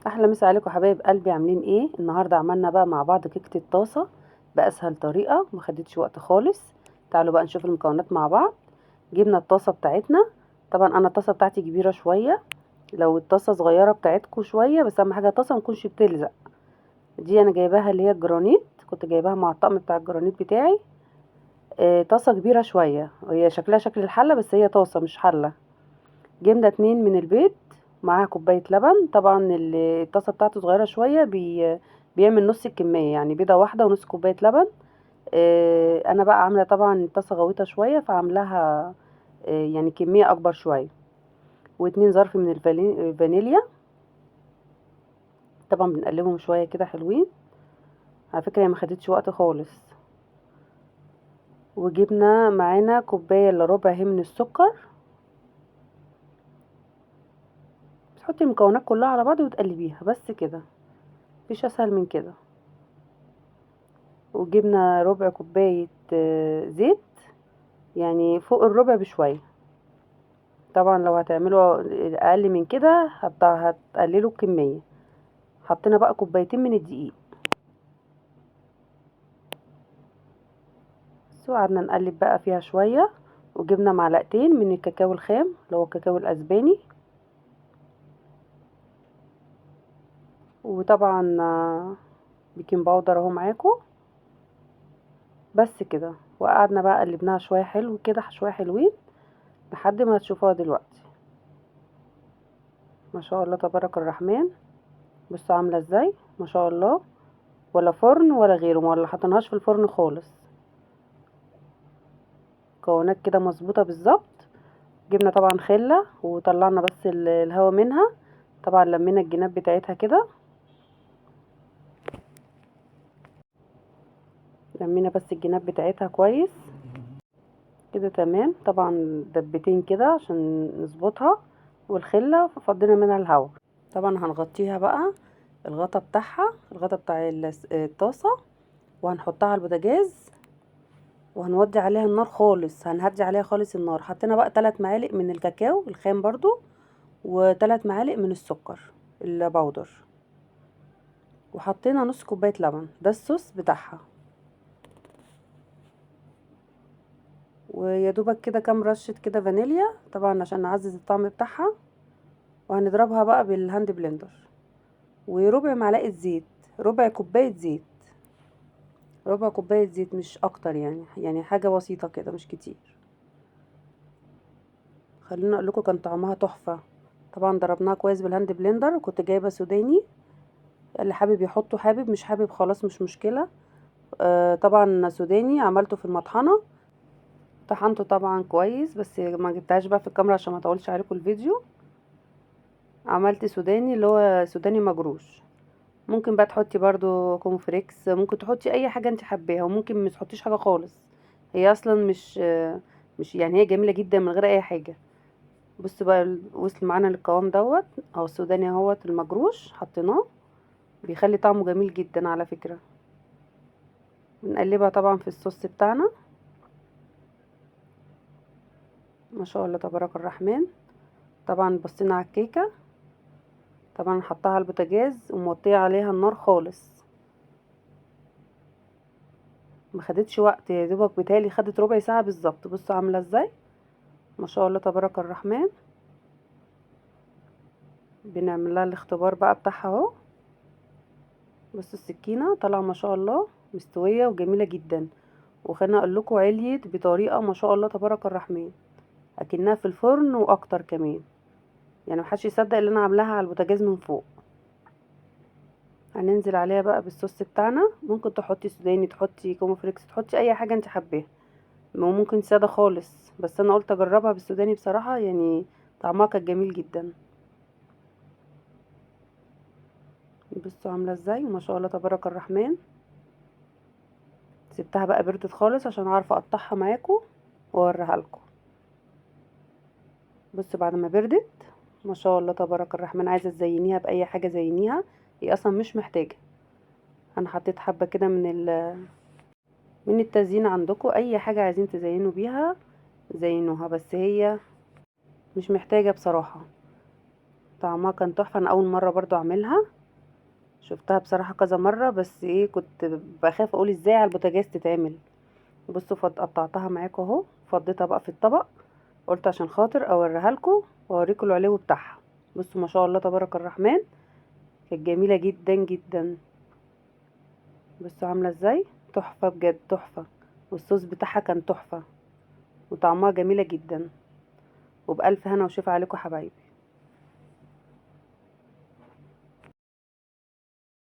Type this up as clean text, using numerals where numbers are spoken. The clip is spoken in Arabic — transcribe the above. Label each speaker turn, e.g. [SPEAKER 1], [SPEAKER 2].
[SPEAKER 1] احلى مسا عليكم حبايب قلبي، عاملين ايه؟ النهارده عملنا بقى مع بعض كيكه الطاسه باسهل طريقه، ما خدتش وقت خالص. تعالوا بقى نشوف المكونات مع بعض. جبنا الطاسه بتاعتنا. طبعا انا الطاسه بتاعتي كبيره شويه، لو الطاسه صغيره بتاعتكم شويه، بس اهم حاجه الطاسه ما تكونش بتلزق. دي انا جايباها اللي هي الجرانيت، كنت جايباها مع الطقم بتاع الجرانيت بتاعي. طاسه كبيره شويه، هي شكلها شكل الحله بس هي طاسه مش حله. جبنا 2 من البيت، معاها كوباية لبن. طبعا اللي الطاسة بتاعته صغيرة شوية بيعمل نص الكمية، يعني بيضة واحدة ونص كوباية لبن. انا بقى عاملة طبعا الطاسة غويطة شوية فعاملاها يعني كمية اكبر شوية. و2 ظرف من الفانيليا. طبعا بنقلبهم شوية كده حلوين. على فكرة هي ما خدتش وقت خالص. وجبنا معانا كوباية الا ربع هي من السكر. بتحطي المكونات كلها على بعض وتقلبيها بس كده، مفيش اسهل من كده. وجبنا ربع كوباية زيت، يعني فوق الربع بشوية. طبعا لو هتعملوا اقل من كده هتقللوا الكمية. حطينا بقى كوبايتين من الدقيق، وقعدنا نقلب بقى فيها شوية. وجبنا معلقتين من الكاكاو الخام اللي هو الكاكاو الاسباني. وطبعا بيكنج باودر اهو معاكم. بس كده، وقعدنا بقى قلبناها شوية حلو كده، شوية حلوين لحد ما هتشوفوها دلوقتي. ما شاء الله تبارك الرحمن. بصوا عاملة ازاي، ما شاء الله. ولا فرن ولا غيره، ولا حطيناهاش في الفرن خالص. مكونات كده مظبوطه بالظبط. جبنا طبعا خله وطلعنا بس الهواء منها. طبعا لمينا الجناب بتاعتها كده، لمينا بس الجناب بتاعتها كويس كده تمام. طبعا دبتين كده عشان نظبطها، والخله فضينا منها الهواء. طبعا هنغطيها بقى، الغطا بتاعها، الغطا بتاع الطاسه، وهنحطها على البوتاجاز. وهنودي عليها النار خالص، هنهدي عليها خالص النار. حطينا بقى 3 معالق من الكاكاو الخام برضو، و3 معالق من السكر البودر. وحطينا نص كوباية لبن، ده الصوص بتاعها. ويا دوبك كده كام رشة كده فانيليا طبعا عشان نعزز الطعم بتاعها. وهنضربها بقى بالهاند بلندر. وربع معلقة زيت، ربع كوباية زيت، ربع كوباية زيت مش اكتر، يعني حاجة بسيطة كده مش كتير. خليني اقول لكم كان طعمها تحفة. طبعا ضربناها كويس بالهاند بلندر، وكنت جايبة سوداني. اللي حابب يحطه حابب، مش حابب خلاص مش مشكلة. طبعا سوداني عملته في المطحنة. طحنته طبعا كويس، بس ما جبتهاش بقى في الكاميرا عشان ما اطولش عليكم الفيديو. عملت سوداني اللي هو سوداني مجروش. ممكن بقى تحطي برضو كون فريكس، ممكن تحطي اي حاجه انت حباها، وممكن ما تحطيش حاجه خالص. هي اصلا مش يعني هي جميله جدا من غير اي حاجه. بص بقى وصل معانا للقوام دوت. اهو السوداني اهوت المجروش حطيناه، بيخلي طعمه جميل جدا على فكره. بنقلبها طبعا في الصوص بتاعنا. ما شاء الله تبارك الرحمن. طبعا بصينا على الكيكه. طبعا حطها على البوتاجاز وموطيه عليها النار خالص. ما خدتش وقت، يا دوبك بتالي خدت ربع ساعه بالظبط. بصوا عامله ازاي، ما شاء الله تبارك الرحمن. بنعمل لها الاختبار بقى بتاعها اهو. بصوا السكينه طالعه ما شاء الله مستويه وجميله جدا. وخليني اقول لكم عليت بطريقه ما شاء الله تبارك الرحمن، اكنها في الفرن واكتر كمان. يعني محدش يصدق اللي انا عاملاها على البوتاجاز من فوق. هننزل عليها بقى بالصوص بتاعنا. ممكن تحطي سوداني، تحطي كومو فريكس، تحطي اي حاجه انت حباها، وممكن ساده خالص. بس انا قلت اجربها بالسوداني بصراحه، يعني طعمها كان جميل جدا. بصوا عامله ازاي، ما شاء الله تبارك الرحمن. سبتها بقى بردت خالص عشان اعرف اقطعها معاكم واوريها لكم. بصوا بعد ما بردت، ما شاء الله تبارك الرحمن. عايزه تزينيها باي حاجه زينيها، هي اصلا مش محتاجه. انا حطيت حبه كده من التزيين عندكم، اي حاجه عايزين تزينوا بيها زينوها، بس هي مش محتاجه بصراحه. طعمها كان تحفة. انا اول مرة برضو اعملها، شفتها بصراحة كذا مرة، بس ايه كنت بخاف اقول ازاي على البوتاجاز تتعمل. بصوا قطعتها معاكم اهو، فضيتها بقى في الطبق، قلت عشان خاطر اوريها لكم واوريكم العلو بتاعها. بصوا ما شاء الله تبارك الرحمن، كانت جميلة جدا جدا. بصوا عاملة ازاي، تحفة بجد تحفة. والصوص بتاعها كان تحفة، وطعمها جميلة جدا. وبألف هنا وشفا عليكم حبايبي.